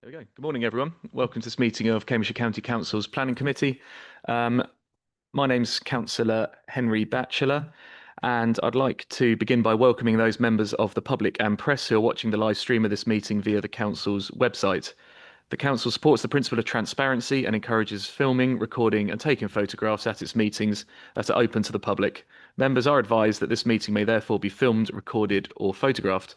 There we go. Good morning, everyone. Welcome to this meeting of Cambridgeshire County Council's Planning Committee. My name's Councillor Henry Batchelor, and I'd like to begin by welcoming those members of the public and press who are watching the live stream of this meeting via the Council's website. The Council supports the principle of transparency and encourages filming, recording and taking photographs at its meetings that are open to the public. Members are advised that this meeting may therefore be filmed, recorded or photographed.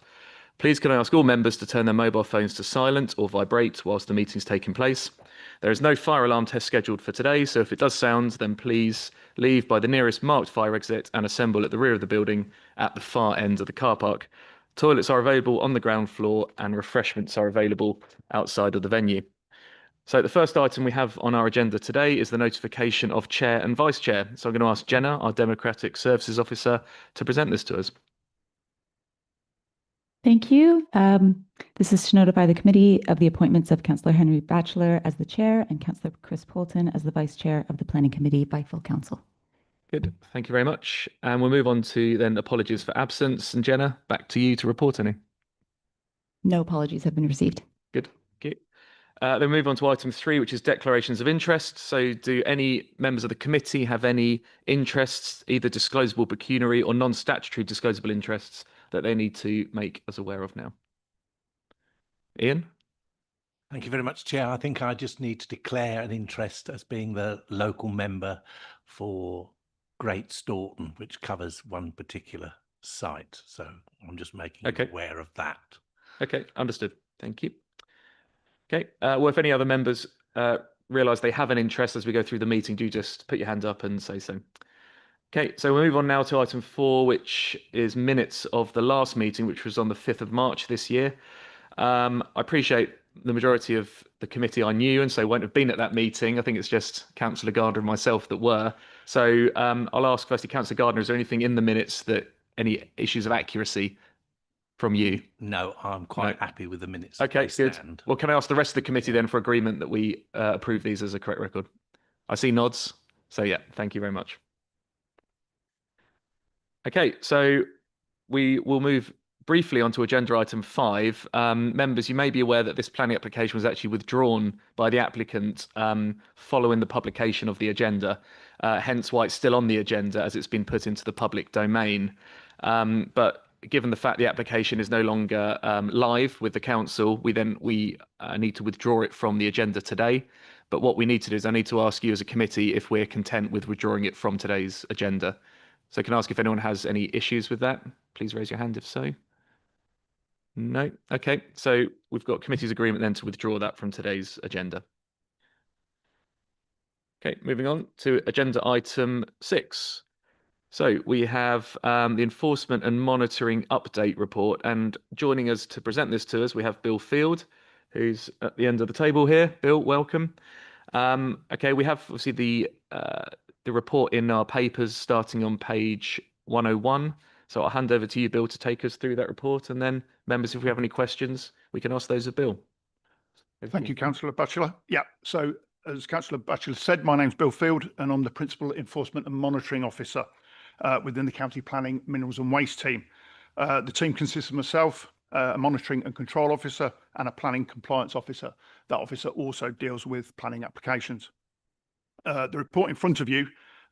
Please can I ask all members to turn their mobile phones to silent or vibrate whilst the meeting is taking place. There is no fire alarm test scheduled for today, so if it does sound, then please leave by the nearest marked fire exit and assemble at the rear of the building at the far end of the car park. Toilets are available on the ground floor and refreshments are available outside of the venue. So the first item we have on our agenda today is the notification of Chair and Vice Chair. So I'm going to ask Jenna, our Democratic Services Officer, to present this to us. Thank you. This is to notify the committee of the appointments of Councillor Henry Batchelor as the chair and Councillor Chris Poulton as the vice chair of the Planning Committee by full council. Good. Thank you very much. And we'll move on to then apologies for absence. And Jenna, back to you to report any. No apologies have been received. Good. Thank you. Then we move on to item 3, which is declarations of interest. So do any members of the committee have any interests, either disclosable pecuniary or non-statutory disclosable interests that they need to make us aware of now? Ian? Thank you very much, Chair. I think I just need to declare an interest as being the local member for Great Staunton, which covers one particular site. So I'm just making you aware of that. Okay, understood. Thank you. Okay, well, if any other members realise they have an interest as we go through the meeting, do just put your hand up and say so. Okay, so we'll move on now to item 4, which is minutes of the last meeting, which was on the 5th of March this year. I appreciate the majority of the committee I knew, and so won't have been at that meeting. I think it's just Councillor Gardner and myself that were. So I'll ask firstly, Councillor Gardner, is there anything in the minutes that any issues of accuracy from you? No, I'm quite happy with the minutes. Okay, good. Well, can I ask the rest of the committee then for agreement that we approve these as a correct record? I see nods. So yeah, thank you very much. Okay, so we will move briefly onto agenda item 5. Members, you may be aware that this planning application was actually withdrawn by the applicant following the publication of the agenda, hence why it's still on the agenda as it's been put into the public domain. But given the fact the application is no longer live with the council, we need to withdraw it from the agenda today. But what we need to do is I need to ask you as a committee if we're content with withdrawing it from today's agenda. So can I ask if anyone has any issues with that? Please raise your hand if so. No? Okay, so we've got committee's agreement then to withdraw that from today's agenda. Okay, moving on to agenda item 6. So we have the Enforcement and Monitoring Update Report, and joining us to present this to us, we have Bill Field, who's at the end of the table here. Bill, welcome. Okay, we have obviously the report in our papers starting on page 101. So I'll hand over to you, Bill, to take us through that report. And then members, if we have any questions, we can ask those of Bill. Thank you, Councillor Batchelor. Yeah, so as Councillor Batchelor said, my name's Bill Field and I'm the Principal Enforcement and Monitoring Officer within the County Planning, Minerals and Waste team. The team consists of myself, a Monitoring and Control Officer and a Planning Compliance Officer. That officer also deals with planning applications. The report in front of you,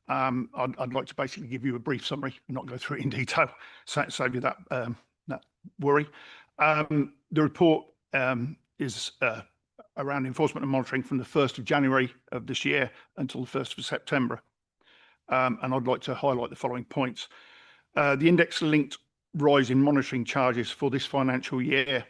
I'd like to basically give you a brief summary and not go through it in detail, save you that worry. The report is around enforcement and monitoring from the 1st of January of this year until the 1st of September. And I'd like to highlight the following points. The index-linked rise in monitoring charges for this financial year,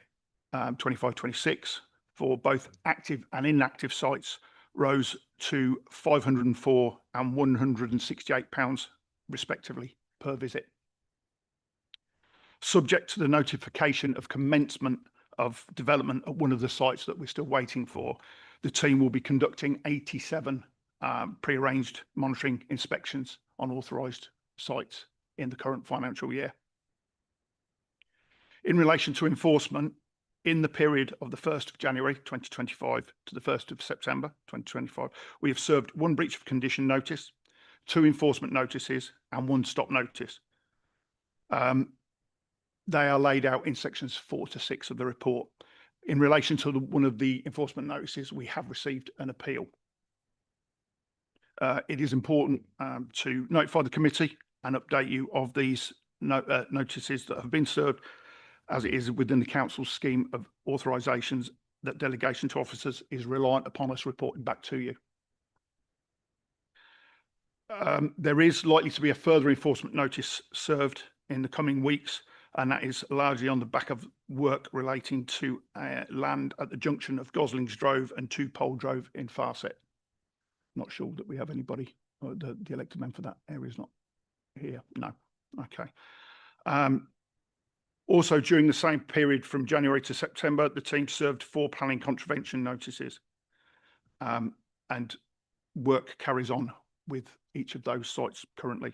25-26, for both active and inactive sites rose to £504 and £168 respectively per visit. Subject to the notification of commencement of development at one of the sites that we're still waiting for, the team will be conducting 87 pre-arranged monitoring inspections on authorised sites in the current financial year. In relation to enforcement, in the period of the 1st of January 2025 to the 1st of September 2025, we have served 1 breach of condition notice, 2 enforcement notices and 1 stop notice. They are laid out in sections 4 to 6 of the report. In relation to one of the enforcement notices, we have received an appeal. It is important to notify the committee and update you of these notices that have been served, as it is within the council's scheme of authorisations that delegation to officers is reliant upon us reporting back to you. There is likely to be a further enforcement notice served in the coming weeks, and that is largely on the back of work relating to land at the junction of Goslings Drove and Two Pole Drove in Farset. Not sure that we have anybody, the elected member for that area is not here. No. Okay. Also, during the same period from January to September, the team served 4 planning contravention notices, and work carries on with each of those sites currently.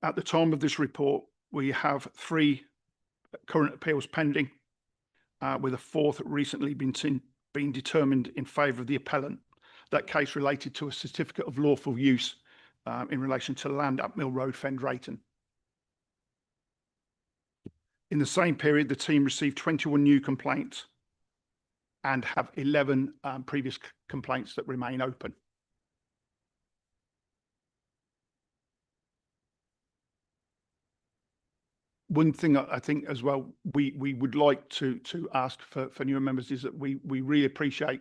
At the time of this report, we have 3 current appeals pending, with a 4th recently been determined in favour of the appellant. That case related to a certificate of lawful use in relation to land at Mill Road, Fen Drayton. In the same period, the team received 21 new complaints and have 11 previous complaints that remain open. One thing I think as well, we would like to ask for newer members is that we really appreciate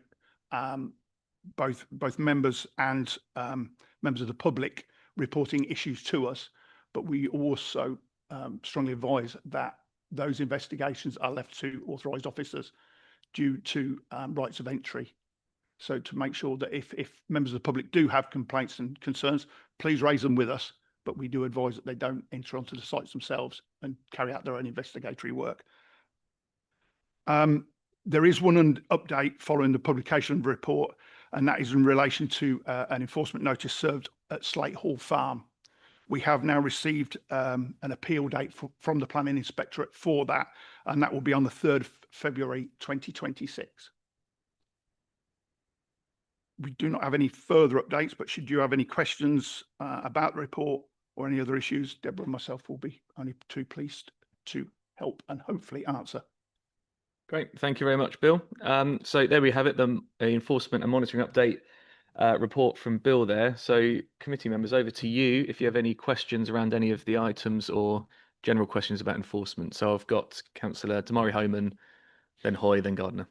both members and members of the public reporting issues to us, but we also strongly advise that those investigations are left to authorised officers due to rights of entry. So to make sure that if members of the public do have complaints and concerns, please raise them with us, but we do advise that they don't enter onto the sites themselves and carry out their own investigatory work. There is one update following the publication of the report, and that is in relation to an enforcement notice served at Slate Hall Farm. We have now received an appeal date from the Planning Inspectorate for that, and that will be on the 3rd of February 2026. We do not have any further updates, but should you have any questions about the report or any other issues, Deborah and myself will be only too pleased to help and hopefully answer. Great, thank you very much, Bill. So there we have it, the enforcement and monitoring update report from Bill there. So committee members, over to you if you have any questions around any of the items or general questions about enforcement. So I've got Councillor Damari Homan, then Hoy, then Gardner.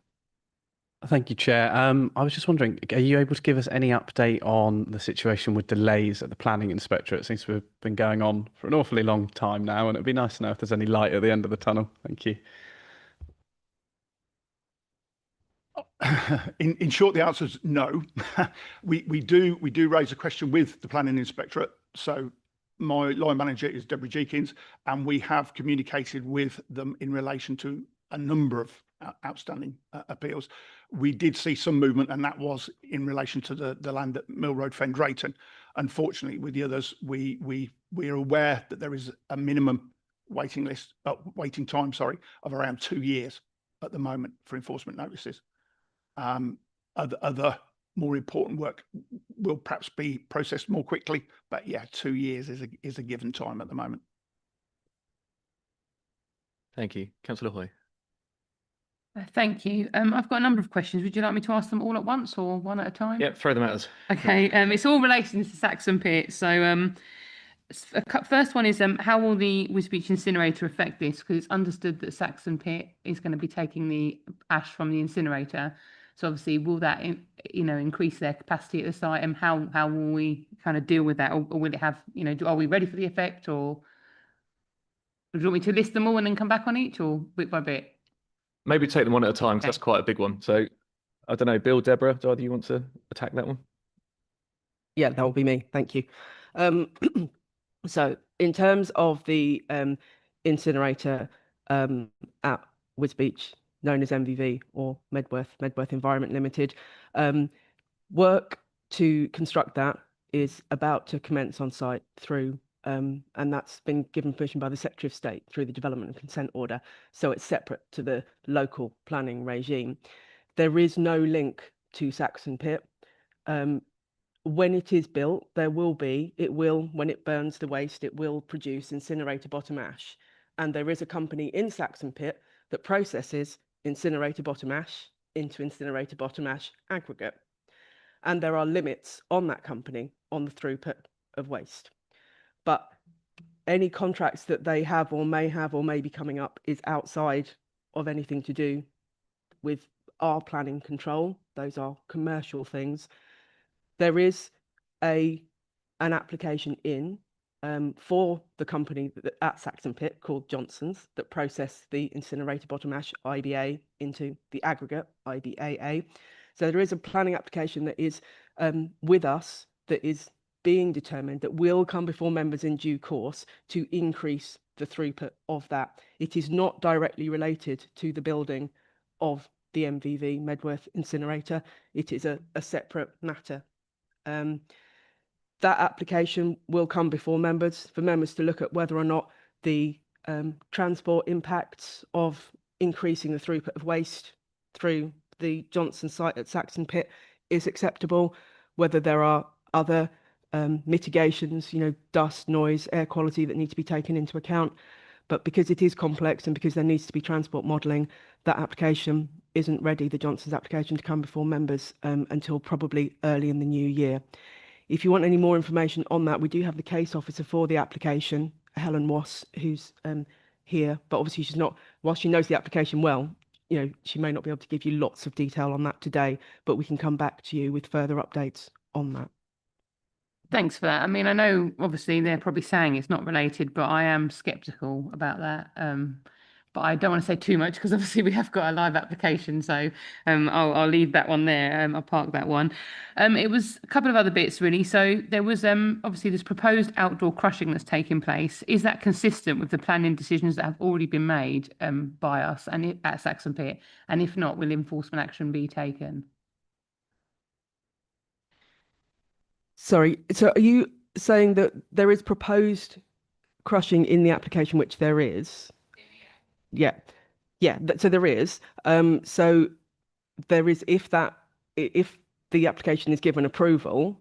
Thank you, Chair. I was just wondering, are you able to give us any update on the situation with delays at the Planning Inspectorate? It seems to have been going on for an awfully long time now, and it'd be nice to know if there's any light at the end of the tunnel. Thank you. In short, the answer is no. we do raise a question with the Planning Inspectorate. So my line manager is Deborah Jeekins, and we have communicated with them in relation to a number of outstanding appeals. We did see some movement, and that was in relation to the land at Mill Road, Fen Drayton. Unfortunately, with the others, we are aware that there is a minimum waiting time, of around 2 years at the moment for enforcement notices. Other more important work will perhaps be processed more quickly, but yeah, 2 years is a given time at the moment. Thank you. Councillor Hoy. Thank you. I've got a number of questions. Would you like me to ask them all at once or one at a time? Yep, throw them at us. Okay. It's all relating to Saxon Pit. So first one is how will the Wisbech incinerator affect this? Because it's understood that Saxon Pit is going to be taking the ash from the incinerator. So obviously, will that increase their capacity at the site, and how will we kind of deal with that, or will it have are we ready for the effect, or do you want me to list them all and then come back on each, or bit by bit? Maybe take them one at a time, because that's quite a big one. So I don't know, Bill, Deborah, do either you want to attack that one? Yeah, that will be me. Thank you. So in terms of the incinerator at Wisbech, known as MVV or Medworth Environment Limited, work to construct that is about to commence on site through and that's been given permission by the Secretary of State through the Development and Consent Order. So it's separate to the local planning regime. There is no link to Saxon Pit. When it is built, when it burns the waste, it will produce incinerator bottom ash. And there is a company in Saxon Pit that processes incinerator bottom ash into incinerator bottom ash aggregate. And there are limits on that company on the throughput of waste. But any contracts that they have or may be coming up is outside of anything to do with our planning control. Those are commercial things. There is an application in for the company at Saxon Pit called Johnson's that process the incinerator bottom ash IBA into the aggregate IBAA. So there is a planning application that is with us that is being determined that will come before members in due course to increase the throughput of that. It is not directly related to the building of the MVV Medworth incinerator. It is a separate matter. That application will come before members for members to look at whether or not the transport impacts of increasing the throughput of waste through the Johnson site at Saxon Pit is acceptable, whether there are other mitigations, dust, noise, air quality that need to be taken into account. But because it is complex and because there needs to be transport modelling, that application isn't ready, the Johnson's application, to come before members until probably early in the new year. If you want any more information on that, we do have the case officer for the application, Helen Wass, who's here, but obviously she's not, whilst she knows the application well, she may not be able to give you lots of detail on that today, but we can come back to you with further updates on that. Thanks for that. I mean, I know obviously they're probably saying it's not related, but I am sceptical about that. But I don't want to say too much because obviously we have got a live application, so I'll leave that one there. I'll park that one. It was a couple of other bits really. So there was obviously this proposed outdoor crushing that's taking place. Is that consistent with the planning decisions that have already been made by us and at Saxon Pit? And if not, will enforcement action be taken? Sorry, so are you saying that there is proposed crushing in the application, which there is? Yeah, so there is. So there is, if the application is given approval,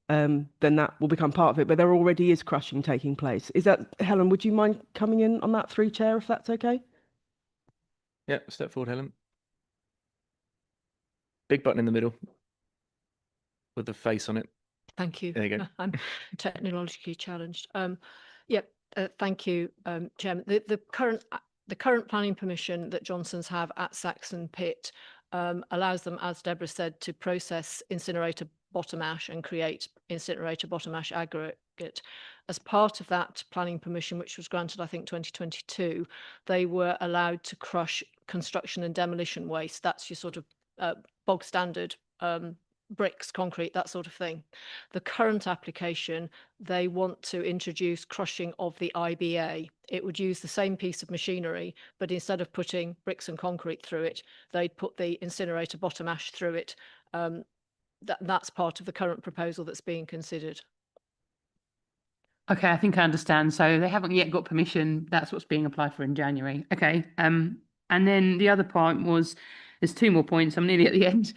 then that will become part of it. But there already is crushing taking place. Is that, Helen, would you mind coming in on that through chair, if that's okay? Yeah, step forward, Helen. Big button in the middle with the face on it. Thank you. There you go. I'm technologically challenged. Thank you, Chairman. The current planning permission that Johnson's have at Saxon Pit allows them, as Deborah said, to process incinerator bottom ash and create incinerator bottom ash aggregate. As part of that planning permission, which was granted, I think, 2022, they were allowed to crush construction and demolition waste. That's your sort of bog standard bricks, concrete, that sort of thing. The current application, they want to introduce crushing of the IBA. It would use the same piece of machinery, but instead of putting bricks and concrete through it, they'd put the incinerator bottom ash through it. That's part of the current proposal that's being considered. Okay, I think I understand. So they haven't yet got permission. That's what's being applied for in January. Okay. And then the other point was, there's two more points. I'm nearly at the end.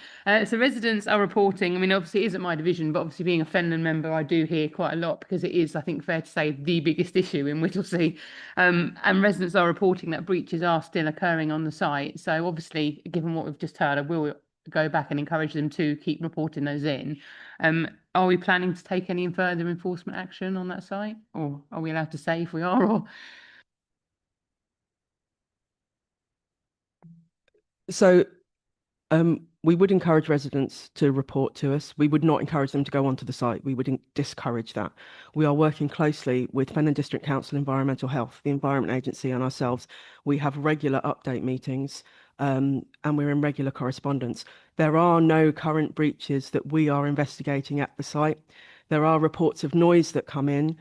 So residents are reporting, I mean, obviously it isn't my division, but obviously being a Fenland member, I do hear quite a lot because it is, I think, fair to say, the biggest issue in Whittlesea. And residents are reporting that breaches are still occurring on the site. So obviously, given what we've just heard, I will go back and encourage them to keep reporting those in. Are we planning to take any further enforcement action on that site? Or are we allowed to say if we are? Or... So we would encourage residents to report to us. We would not encourage them to go onto the site. We would discourage that. We are working closely with Fenland District Council Environmental Health, the Environment Agency, and ourselves. We have regular update meetings and we're in regular correspondence. There are no current breaches that we are investigating at the site. There are reports of noise that come in.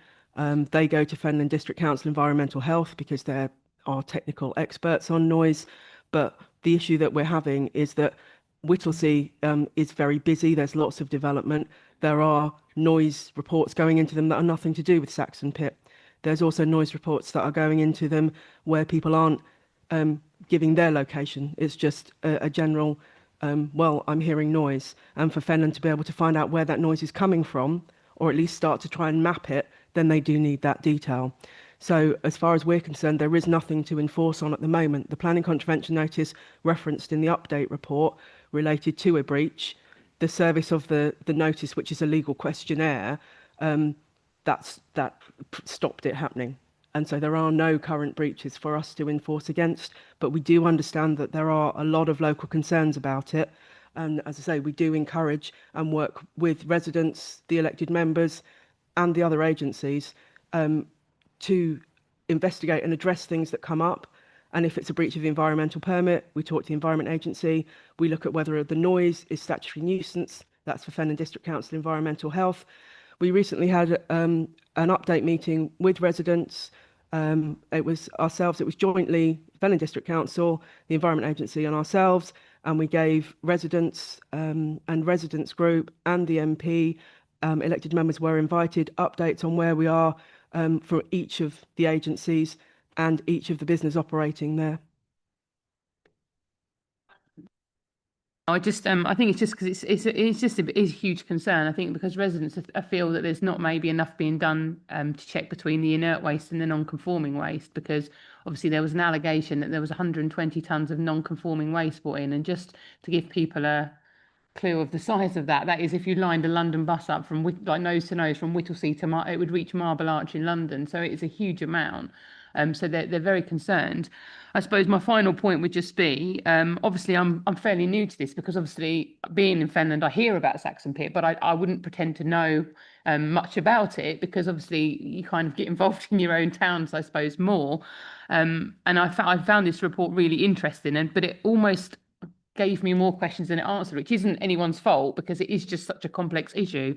They go to Fenland District Council Environmental Health because they're our technical experts on noise. But the issue that we're having is that Whittlesea is very busy. There's lots of development. There are noise reports going into them that are nothing to do with Saxon Pit. There's also noise reports that are going into them where people aren't giving their location. It's just a general, well, I'm hearing noise. And for Fenland to be able to find out where that noise is coming from, or at least start to try and map it, then they do need that detail. So as far as we're concerned, there is nothing to enforce on at the moment. The planning contravention notice referenced in the update report related to a breach. The service of the notice, which is a legal questionnaire, that stopped it happening. And so there are no current breaches for us to enforce against, but we do understand that there are a lot of local concerns about it. And as I say, we do encourage and work with residents, the elected members and the other agencies to investigate and address things that come up. And if it's a breach of the environmental permit, we talk to the Environment Agency. We look at whether the noise is statutory nuisance. That's for Fenland District Council Environmental Health. We recently had an update meeting with residents. It was ourselves, it was jointly Fenland District Council, the Environment Agency and ourselves, and we gave residents and residents group and the MP, elected members were invited, updates on where we are for each of the agencies and each of the business operating there. I think it's just because it's just a huge concern. I think because residents feel that there's not maybe enough being done to check between the inert waste and the non-conforming waste, because obviously there was an allegation that there was 120 tonnes of non-conforming waste brought in, and just to give people a clue of the size of that is if you lined a London bus up from like nose to nose from Whittlesea to it would reach Marble Arch in London. So it's a huge amount. So they're very concerned. I suppose my final point would just be, obviously I'm fairly new to this, because obviously being in Fenland, I hear about Saxon Pit, but I wouldn't pretend to know much about it, because obviously you kind of get involved in your own towns, I suppose, more. And I found this report really interesting, but it almost gave me more questions than it answered, which isn't anyone's fault, because it is just such a complex issue.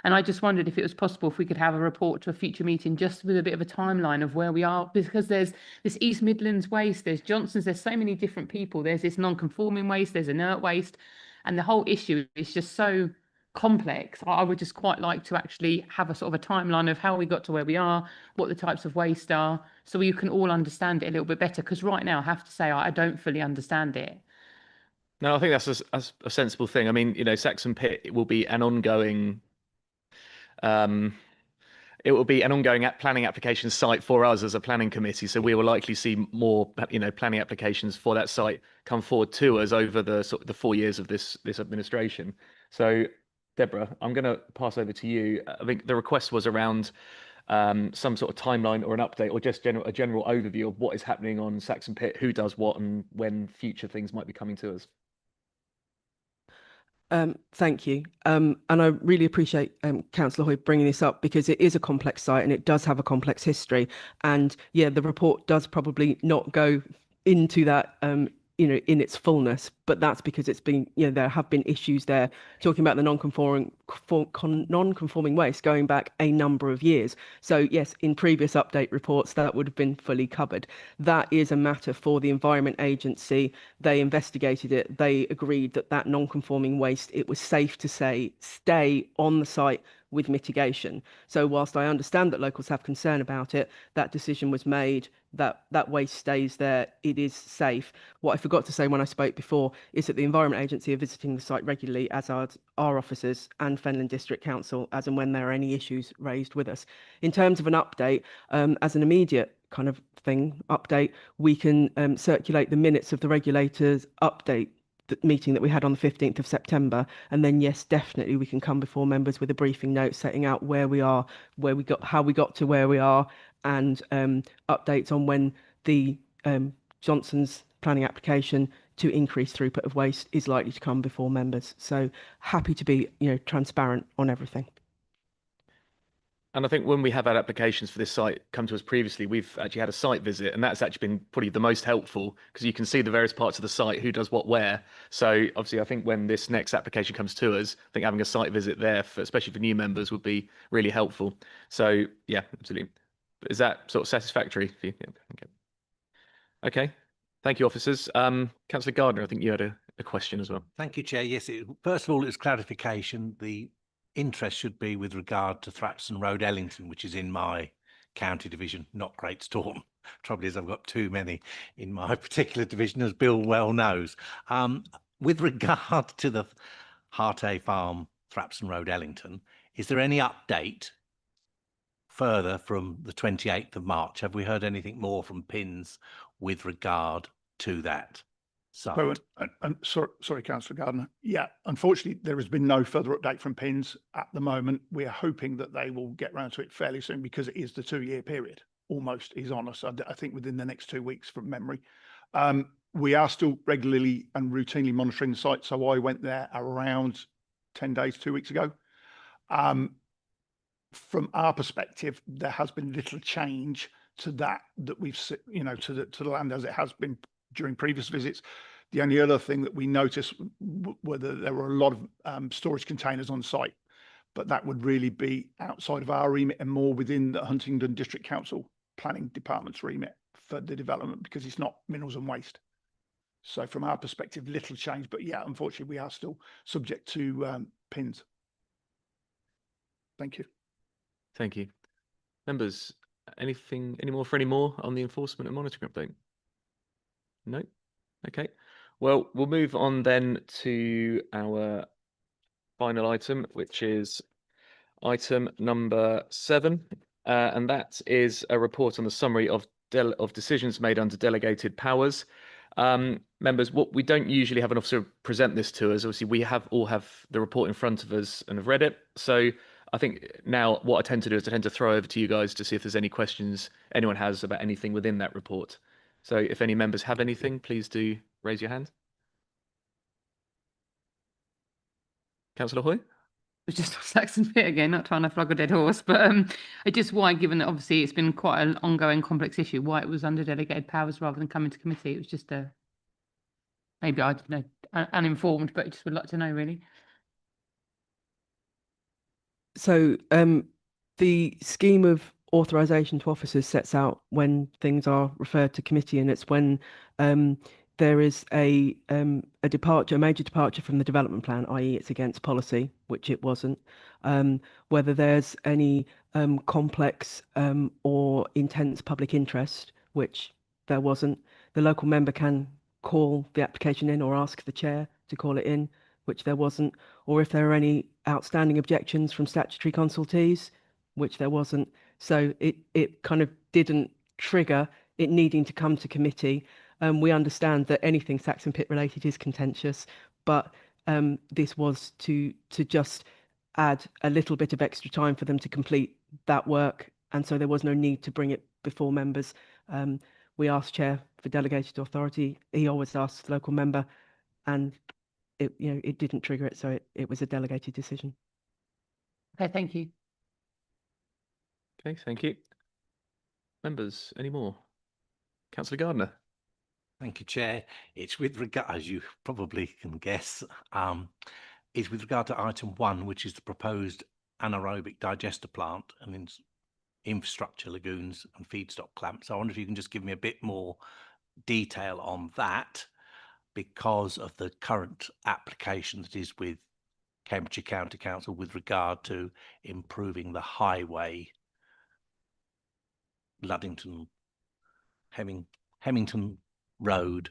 And I just wondered if it was possible if we could have a report to a future meeting just with a bit of a timeline of where we are, because there's this East Midlands waste, there's Johnson's, there's so many different people, there's this non-conforming waste, there's inert waste, and the whole issue is just so complex. I would just quite like to actually have a sort of a timeline of how we got to where we are, what the types of waste are, so you can all understand it a little bit better, because right now I have to say I don't fully understand it. No, I think that's a sensible thing. I mean, Saxon Pit will be an ongoing planning application site for us as a planning committee. So we will likely see more, planning applications for that site come forward to us over the 4 years of this administration. So, Deborah, I'm going to pass over to you. I think the request was around some sort of timeline or an update, or just a general overview of what is happening on Saxon Pit, who does what, and when future things might be coming to us. Thank you. And I really appreciate Councillor Hoy bringing this up, because it is a complex site and it does have a complex history. And yeah, the report does probably not go into that, in its fullness, but that's because it's been, there have been issues there, talking about the non-conforming waste going back a number of years. So yes, in previous update reports, that would have been fully covered. That is a matter for the Environment Agency. They investigated it. They agreed that non-conforming waste, it was safe to say, stay on the site with mitigation. So whilst I understand that locals have concern about it, that decision was made, that waste stays there, it is safe. What I forgot to say when I spoke before is that the Environment Agency are visiting the site regularly, as are our officers and Fenland District Council, as and when there are any issues raised with us. In terms of an update, as an immediate kind of update, we can circulate the minutes of the regulators update meeting that we had on the 15th of September, and then yes, definitely we can come before members with a briefing note setting out where we are, how we got to where we are, and updates on when the Johnson's planning application to increase throughput of waste is likely to come before members. So happy to be transparent on everything. And I think when we have had applications for this site come to us previously, we've actually had a site visit, and that's actually been probably the most helpful, because you can see the various parts of the site, who does what where. So obviously, I think when this next application comes to us, I think having a site visit there, especially for new members, would be really helpful. So yeah, absolutely. Is that sort of satisfactory for you? Yeah, okay. Thank you, officers. Councillor Gardner, I think you had a question as well. Thank you, Chair. Yes, first of all, it's clarification. The interest should be with regard to Thrapston Road, Ellington, which is in my county division, not Great Storm. Trouble is, I've got too many in my particular division, as Bill well knows. With regard to the Heartay Farm, Thrapston Road, Ellington, is there any update further from the 28th of March. Have we heard anything more from PINS with regard to that site? So, sorry, Councillor Gardner. Yeah, unfortunately, there has been no further update from PINS at the moment. We are hoping that they will get round to it fairly soon because it is the 2-year period. Almost is on us. I think within the next 2 weeks from memory. We are still regularly and routinely monitoring the site. So I went there around 10 days, 2 weeks ago. From our perspective, there has been little change to that we've, to the land as it has been during previous visits. The only other thing that we noticed were that there were a lot of storage containers on site, but that would really be outside of our remit and more within the Huntingdon District Council Planning Department's remit for the development because it's not minerals and waste. So from our perspective, little change, but yeah, unfortunately, we are still subject to PINS. Thank you. Thank you. Members, any more on the enforcement and monitoring update? No? Okay. Well, we'll move on then to our final item, which is item number 7. And that is a report on the summary of decisions made under delegated powers. Members, what we don't usually have an officer present this to us. Obviously, we all have the report in front of us and have read it. So I think now what I tend to do is I tend to throw over to you guys to see if there's any questions anyone has about anything within that report. So if any members have anything, please do raise your hand. Councillor Hoy? It's just Saxon Pit again, not trying to flog a dead horse, but it's just why, given that obviously it's been quite an ongoing complex issue, why it was under delegated powers rather than coming to committee. It was just maybe I don't know, uninformed, but I just would like to know really. So the scheme of authorisation to officers sets out when things are referred to committee, and it's when there is a major departure from the development plan, i.e. it's against policy, which it wasn't, whether there's any complex or intense public interest, which there wasn't. The local member can call the application in or ask the chair to call it in, which there wasn't, or if there are any outstanding objections from statutory consultees, which there wasn't. So it kind of didn't trigger it needing to come to committee. We understand that anything Saxon Pit related is contentious, but this was to just add a little bit of extra time for them to complete that work, and so there was no need to bring it before members. We asked Chair for delegated authority. He always asks the local member, and it didn't trigger it, so it was a delegated decision. Okay, thank you. Okay, thank you. Members, any more? Councillor Gardner. Thank you, Chair. It's with regard, as you probably can guess, is with regard to item 1, which is the proposed anaerobic digester plant and infrastructure lagoons and feedstock clamps. I wonder if you can just give me a bit more detail on that, because of the current application that is with Cambridgeshire County Council with regard to improving the highway Luddington, Hemmington Road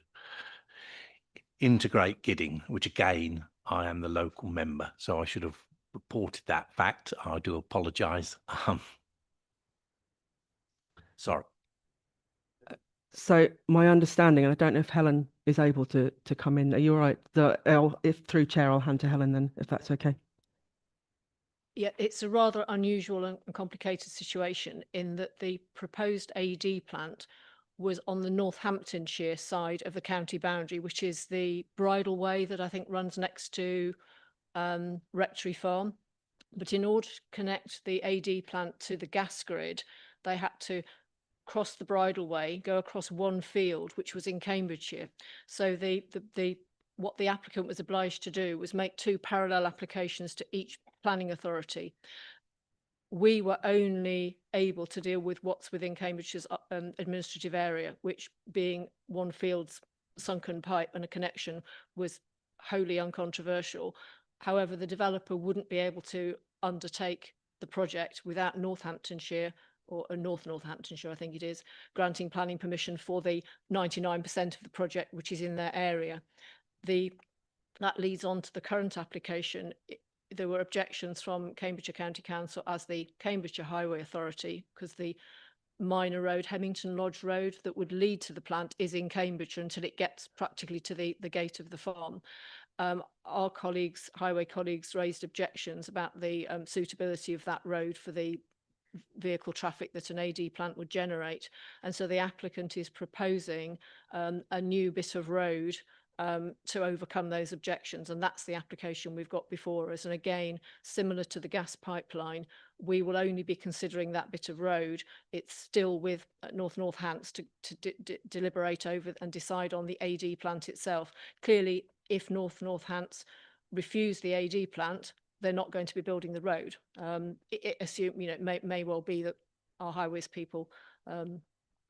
into Great Gidding, which again, I am the local member, so I should have reported that fact. I do apologise. Sorry. So my understanding, and I don't know if Helen is able to come in. Are you all right? If through Chair, I'll hand to Helen then, if that's okay. Yeah, it's a rather unusual and complicated situation in that the proposed AED plant was on the Northamptonshire side of the county boundary, which is the bridleway that I think runs next to Rectory Farm. But in order to connect the AED plant to the gas grid, they had to cross the bridleway, go across one field, which was in Cambridgeshire. So what the applicant was obliged to do was make 2 parallel applications to each planning authority. We were only able to deal with what's within Cambridgeshire's administrative area, which being one field's sunken pipe and a connection was wholly uncontroversial. However, the developer wouldn't be able to undertake the project without Northamptonshire, or North Northamptonshire, I think it is, granting planning permission for the 99% of the project which is in their area. That leads on to the current application. there were objections from Cambridgeshire County Council as the Cambridgeshire Highway Authority, because the minor road, Hemmington Lodge Road, that would lead to the plant is in Cambridgeshire until it gets practically to the gate of the farm. Our colleagues, highway colleagues, raised objections about the suitability of that road for the vehicle traffic that an AD plant would generate. And so the applicant is proposing a new bit of road to overcome those objections. And that's the application we've got before us. And again, similar to the gas pipeline, we will only be considering that bit of road. It's still with North Hants to deliberate over and decide on the AD plant itself. Clearly, if North Hants refuse the AD plant, they're not going to be building the road. It may well be that our highways people,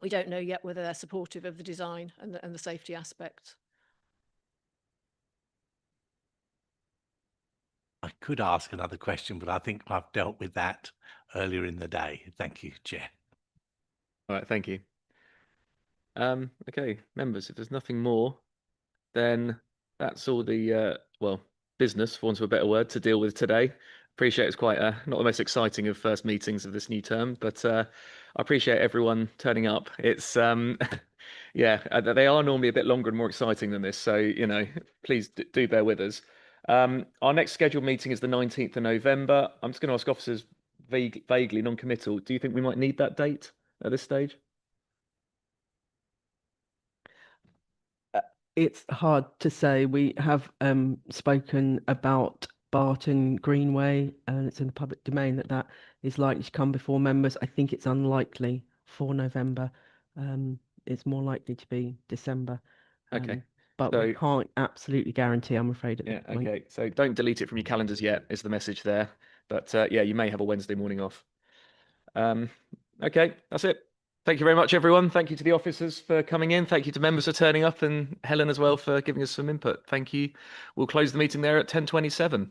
we don't know yet whether they're supportive of the design and the safety aspects. I could ask another question, but I think I've dealt with that earlier in the day. Thank you, Chair. All right, thank you. Okay, members, if there's nothing more, then that's all the business, for want of a better word, to deal with today. Appreciate it's quite not the most exciting of first meetings of this new term, but I appreciate everyone turning up. It's yeah, they are normally a bit longer and more exciting than this, so please do bear with us. Our next scheduled meeting is the 19th of November. I'm just going to ask officers vaguely non-committal. Do you think we might need that date at this stage? It's hard to say. We have spoken about Barton Greenway, and it's in the public domain that is likely to come before members. I think it's unlikely for November. It's more likely to be December. Okay. But we can't absolutely guarantee, I'm afraid. Okay. So don't delete it from your calendars yet, is the message there. But yeah, you may have a Wednesday morning off. Okay, that's it. Thank you very much, everyone. Thank you to the officers for coming in. Thank you to members for turning up, and Helen as well for giving us some input. Thank you. We'll close the meeting there at 10:27.